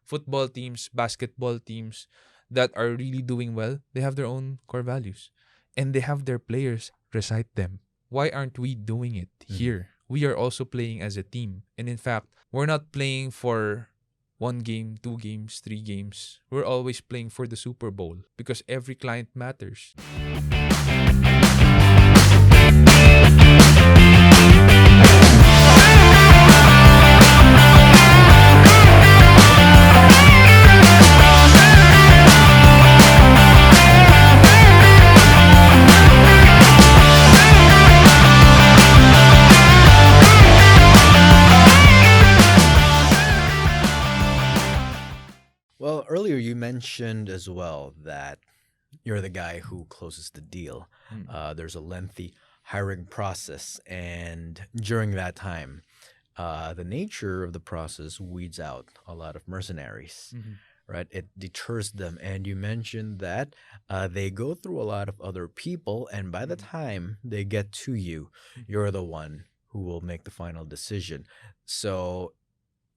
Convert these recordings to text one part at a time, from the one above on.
football teams, basketball teams that are really doing well, they have their own core values. And they have their players recite them. Why aren't we doing it here? We are also playing as a team. And in fact, we're not playing for 1 game, 2 games, 3 games. We're always playing for the Super Bowl because every client matters. Well, earlier you mentioned as well that you're the guy who closes the deal. There's a lengthy hiring process, and during that time, the nature of the process weeds out a lot of mercenaries, right? It deters them, and you mentioned that they go through a lot of other people, and by the time they get to you, you're the one who will make the final decision. So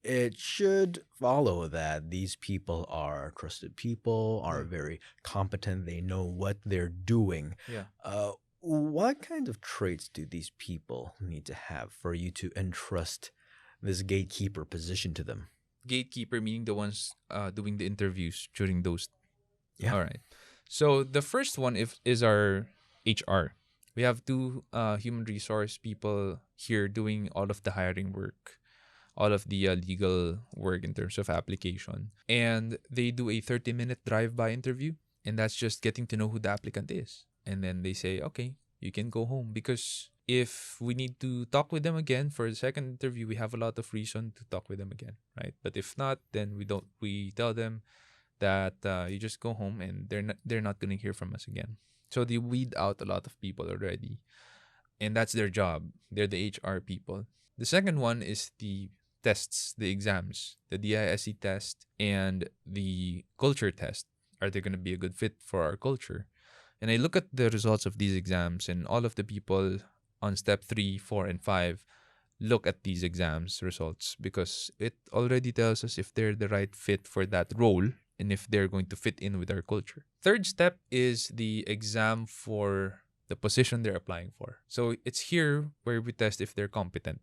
it should follow that these people are trusted people, are very competent, they know what they're doing. Yeah. What kind of traits do these people need to have for you to entrust this gatekeeper position to them? Gatekeeper meaning the ones doing the interviews during those. Yeah. All right. So the first one is our HR. We have two human resource people here doing all of the hiring work, all of the legal work in terms of application. And they do a 30-minute drive-by interview. And that's just getting to know who the applicant is. And then they say, okay, you can go home. Because if we need to talk with them again for the second interview, we have a lot of reason to talk with them again, right? But if not, then we tell them that you just go home and they're not going to hear from us again. So they weed out a lot of people already. And that's their job. They're the HR people. The second one is the tests, the exams, the DISC test and the culture test. Are they going to be a good fit for our culture? And I look at the results of these exams, and all of the people on step 3, 4, and 5 look at these exams results because it already tells us if they're the right fit for that role and if they're going to fit in with our culture. Third step is the exam for the position they're applying for. So it's here where we test if they're competent.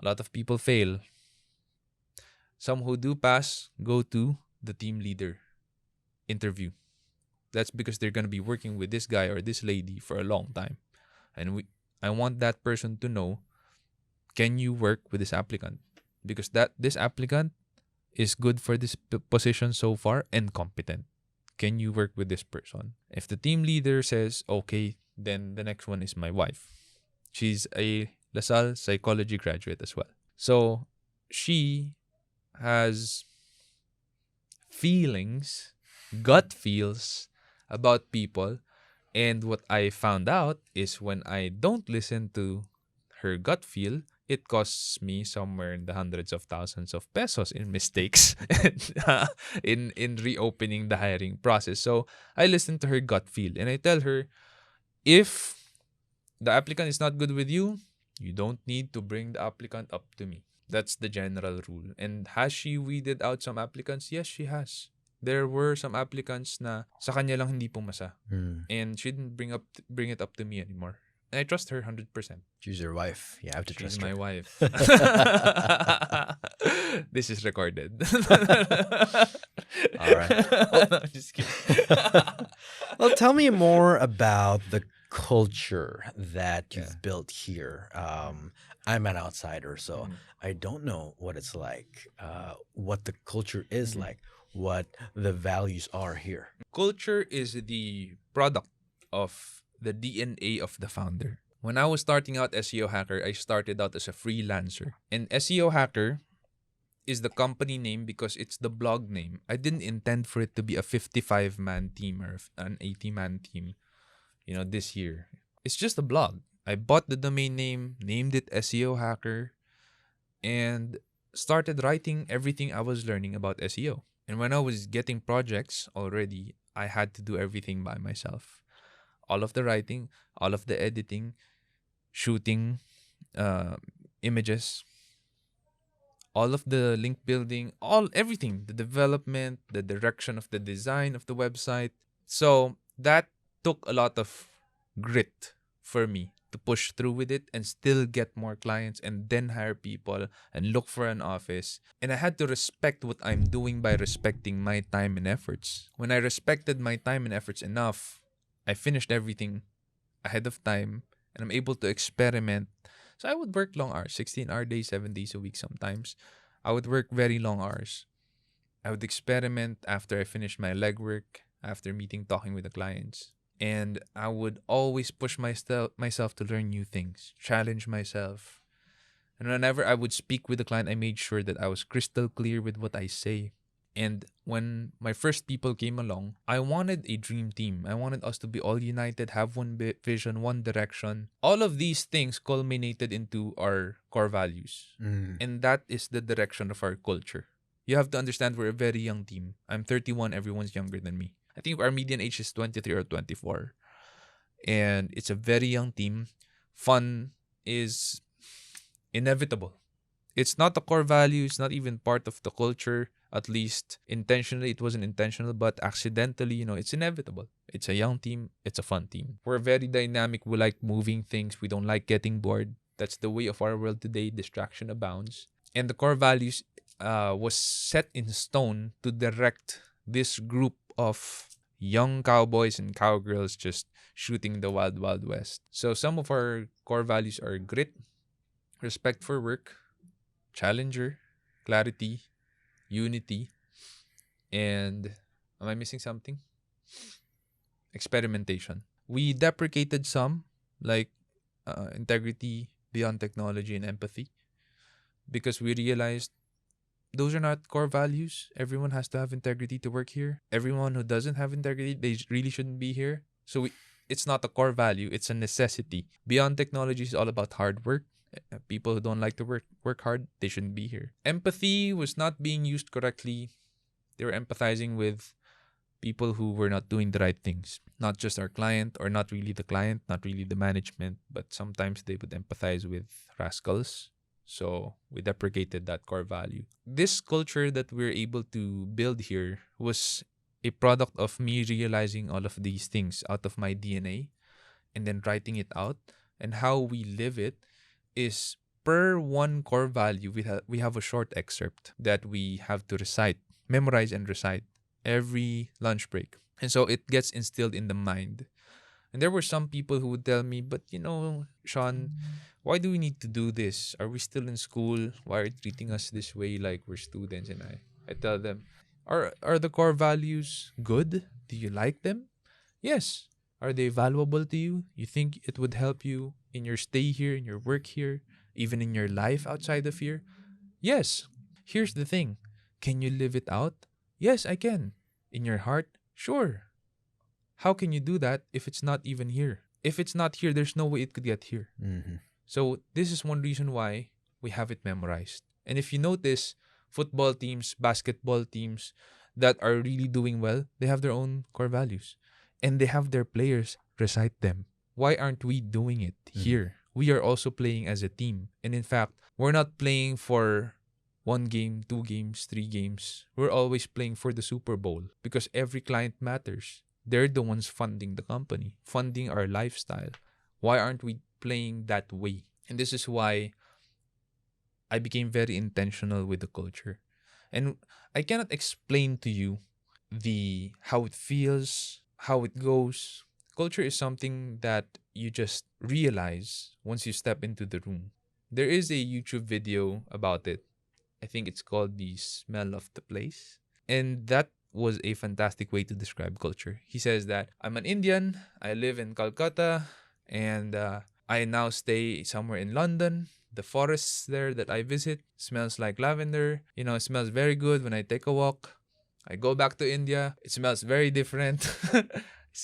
A lot of people fail. Some who do pass go to the team leader interview. That's because they're going to be working with this guy or this lady for a long time. And I want that person to know, can you work with this applicant? Because this applicant is good for this position so far and competent. Can you work with this person? If the team leader says, okay, then the next one is my wife. She's a LaSalle psychology graduate as well. So she has feelings, gut feels about people. And what I found out is when I don't listen to her gut feel, it costs me somewhere in the hundreds of thousands of pesos in mistakes in reopening the hiring process. So I listen to her gut feel and I tell her, if the applicant is not good with you, you don't need to bring the applicant up to me. That's the general rule. And has she weeded out some applicants? Yes, she has. There were some applicants na sa kanya lang hindi pumasa. And she didn't bring it up to me anymore. And I trust her 100%. She's your wife. You have to trust She's her. my wife. This is recorded. All right. No, I'm just kidding. Well, tell me more about the culture that you've built here. I'm an outsider, so I don't know what it's like, what the culture is like, what the values are here. Culture is the product of the DNA of the founder. When I was starting out SEO Hacker, I started out as a freelancer. And SEO Hacker is the company name because it's the blog name. I didn't intend for it to be a 55-man team or an 80-man team, this year. It's just a blog. I bought the domain name, named it SEO Hacker, and started writing everything I was learning about SEO. And when I was getting projects already, I had to do everything by myself. All of the writing, all of the editing, shooting, images, all of the link building, everything, the development, the direction of the design of the website. So that took a lot of grit for me to push through with it and still get more clients and then hire people and look for an office. And I had to respect what I'm doing by respecting my time and efforts. When I respected my time and efforts enough, I finished everything ahead of time and I'm able to experiment. So I would work long hours, 16-hour days, 7 days a week sometimes. I would work very long hours. I would experiment after I finished my legwork, after meeting, talking with the clients. And I would always push myself to learn new things, challenge myself. And whenever I would speak with the client, I made sure that I was crystal clear with what I say. And when my first people came along, I wanted a dream team. I wanted us to be all united, have one vision, one direction. All of these things culminated into our core values. And that is the direction of our culture. You have to understand we're a very young team. I'm 31, everyone's younger than me. I think our median age is 23 or 24. And it's a very young team. Fun is inevitable. It's not the core value. It's not even part of the culture. At least intentionally, it wasn't intentional, but accidentally, it's inevitable. It's a young team. It's a fun team. We're very dynamic. We like moving things. We don't like getting bored. That's the way of our world today. Distraction abounds. And the core values was set in stone to direct this group of young cowboys and cowgirls just shooting the wild, wild west. So some of our core values are grit, respect for work, challenger, clarity, unity, and am I missing something? Experimentation. We deprecated some, like integrity beyond technology and empathy, because we realized those are not core values. Everyone has to have integrity to work here. Everyone who doesn't have integrity, they really shouldn't be here. So it's not a core value, it's a necessity. Beyond technology is all about hard work. People who don't like to work hard, they shouldn't be here. Empathy was not being used correctly. They were empathizing with people who were not doing the right things. Not just our client, or not really the client, not really the management, but sometimes they would empathize with rascals. So we deprecated that core value. This culture that we're able to build here was a product of me realizing all of these things out of my DNA and then writing it out. And how we live it is per one core value, we have a short excerpt that we have to memorize and recite every lunch break. And so it gets instilled in the mind. And there were some people who would tell me, but Sean, why do we need to do this? Are we still in school? Why are you treating us this way like we're students? And I tell them, are the core values good? Do you like them? Yes. Are they valuable to you? You think it would help you in your stay here, in your work here, even in your life outside of here? Yes. Here's the thing. Can you live it out? Yes, I can. In your heart? Sure. How can you do that if it's not even here? If it's not here, there's no way it could get here. Mm-hmm. So this is one reason why we have it memorized. And if you notice, football teams, basketball teams that are really doing well, they have their own core values. And they have their players recite them. Why aren't we doing it here? We are also playing as a team. And in fact, we're not playing for 1 game, 2 games, 3 games. We're always playing for the Super Bowl because every client matters. They're the ones funding the company, funding our lifestyle. Why aren't we playing that way? And this is why I became very intentional with the culture. And I cannot explain to you how it feels, how it goes. Culture is something that you just realize once you step into the room. There is a YouTube video about it. I think it's called The Smell of the Place. And that was a fantastic way to describe culture. He says that I'm an Indian, I live in Calcutta, and I now stay somewhere in London. The forests there that I visit smells like lavender. It smells very good when I take a walk. I go back to India. It smells very different.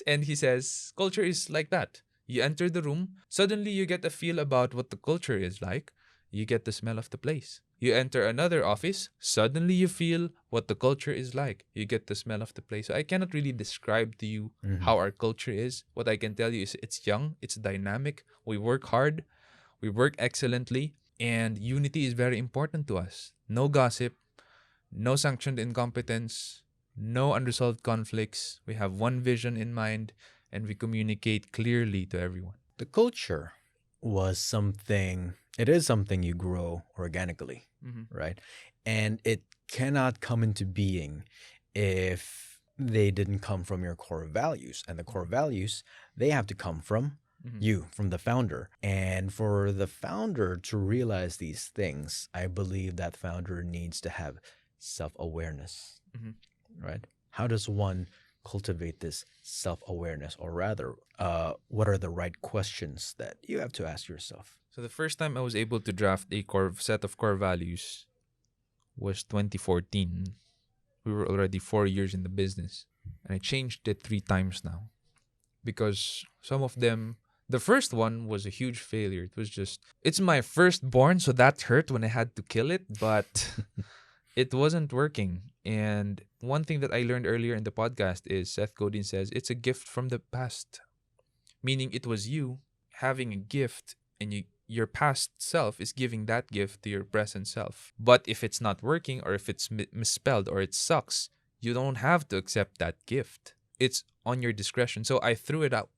And he says, culture is like that. You enter the room, suddenly you get a feel about what the culture is like. You get the smell of the place. You enter another office, suddenly you feel what the culture is like. You get the smell of the place. So I cannot really describe to you how our culture is. What I can tell you is it's young, it's dynamic. We work hard, we work excellently, and unity is very important to us. no gossip, no sanctioned incompetence, no unresolved conflicts. We have one vision in mind and we communicate clearly to everyone. The culture was something, it is something you grow organically, right? And it cannot come into being if they didn't come from your core values. And the core values, they have to come from you, from the founder. And for the founder to realize these things, I believe that founder needs to have self-awareness, right? How does one cultivate this self-awareness, or rather, what are the right questions that you have to ask yourself? So the first time I was able to draft a core set of core values was 2014. We were already 4 years in the business, and I changed it 3 times now because some of them. The first one was a huge failure. It was just, it's my firstborn, so that hurt when I had to kill it, but it wasn't working. And one thing that I learned earlier in the podcast is Seth Godin says it's a gift from the past, meaning it was you having a gift and your past self is giving that gift to your present self. But if it's not working or if it's misspelled or it sucks, you don't have to accept that gift. It's on your discretion. So I threw it out.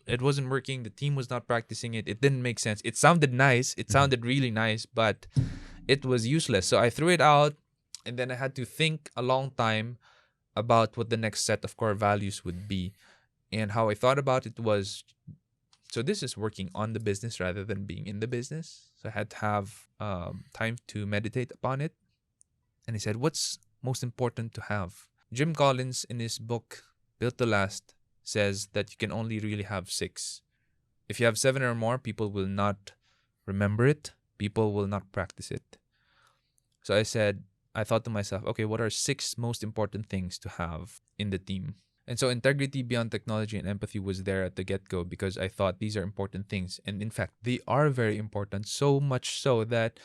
It wasn't working. The team was not practicing it. It didn't make sense. It sounded nice. It sounded really nice, but it was useless. So I threw it out, and then I had to think a long time about what the next set of core values would be. And how I thought about it was, so this is working on the business rather than being in the business. So I had to have time to meditate upon it. And he said, what's most important to have? Jim Collins, in his book, Built to Last, says that you can only really have 6. If you have 7 or more, people will not remember it. People will not practice it. So I thought to myself, okay, what are 6 most important things to have in the team? And so integrity beyond technology and empathy was there at the get-go because I thought these are important things. And in fact, they are very important, so much so that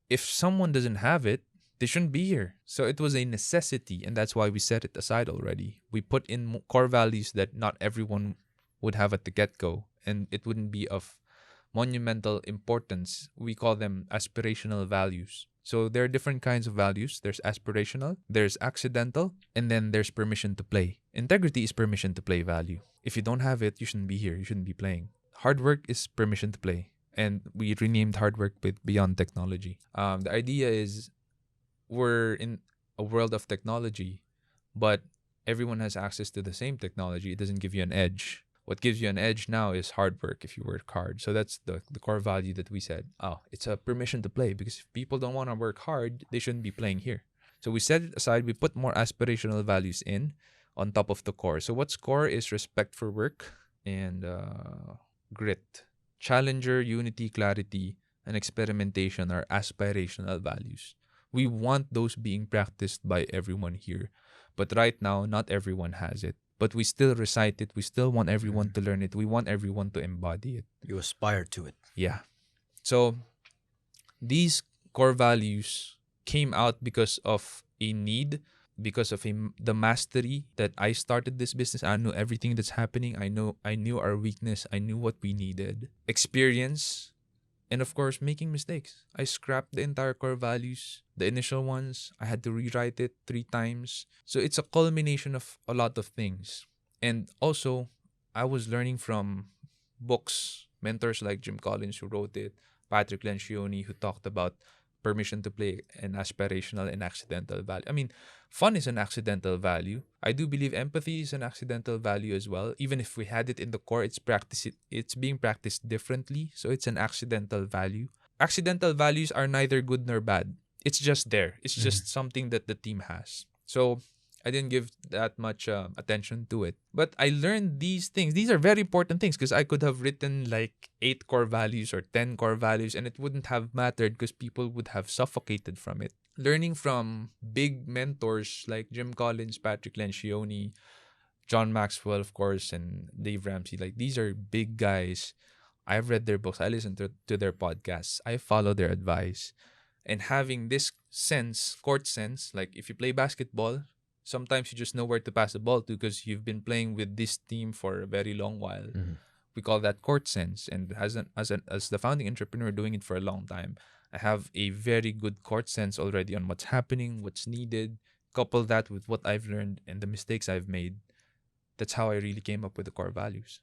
if someone doesn't have it, they shouldn't be here. So it was a necessity, and that's why we set it aside already. We put in core values that not everyone would have at the get-go, and it wouldn't be of monumental importance. We call them aspirational values. So there are different kinds of values. There's aspirational, there's accidental, and then there's permission to play. Integrity is permission to play value. If you don't have it, you shouldn't be here. You shouldn't be playing. Hard work is permission to play. And we renamed hard work with Beyond Technology. The idea is we're in a world of technology, but everyone has access to the same technology. It doesn't give you an edge. What gives you an edge now is hard work if you work hard. So that's the core value that we said. Oh, it's a permission to play because if people don't want to work hard, they shouldn't be playing here. So we set it aside. We put more aspirational values in on top of the core. So what's core is respect for work and grit. Challenger, unity, clarity, and experimentation are aspirational values. We want those being practiced by everyone here. But right now, not everyone has it. But we still recite it. We still want everyone to learn it. We want everyone to embody it. You aspire to it. Yeah. So these core values came out because of a need, because of the mastery that I started this business. I knew everything that's happening. I knew our weakness. I knew what we needed. Experience. And of course, making mistakes. I scrapped the entire core values, the initial ones. I had to rewrite it 3 times. So it's a culmination of a lot of things. And also, I was learning from books, mentors like Jim Collins who wrote it, Patrick Lencioni who talked about permission to play an aspirational and accidental value. I mean, fun is an accidental value. I do believe empathy is an accidental value as well. Even if we had it in the core, it's being practiced differently. So it's an accidental value. Accidental values are neither good nor bad. It's just there. It's just something that the team has. So I didn't give that much attention to it. But I learned these things. These are very important things because I could have written like 8 core values or 10 core values and it wouldn't have mattered because people would have suffocated from it. Learning from big mentors like Jim Collins, Patrick Lencioni, John Maxwell, of course, and Dave Ramsey. Like these are big guys. I've read their books. I listen to their podcasts. I follow their advice. And having this sense, court sense, like if you play basketball, sometimes you just know where to pass the ball to because you've been playing with this team for a very long while. We call that court sense. And as the founding entrepreneur doing it for a long time, I have a very good court sense already on what's happening, what's needed. Couple that with what I've learned and the mistakes I've made. That's how I really came up with the core values.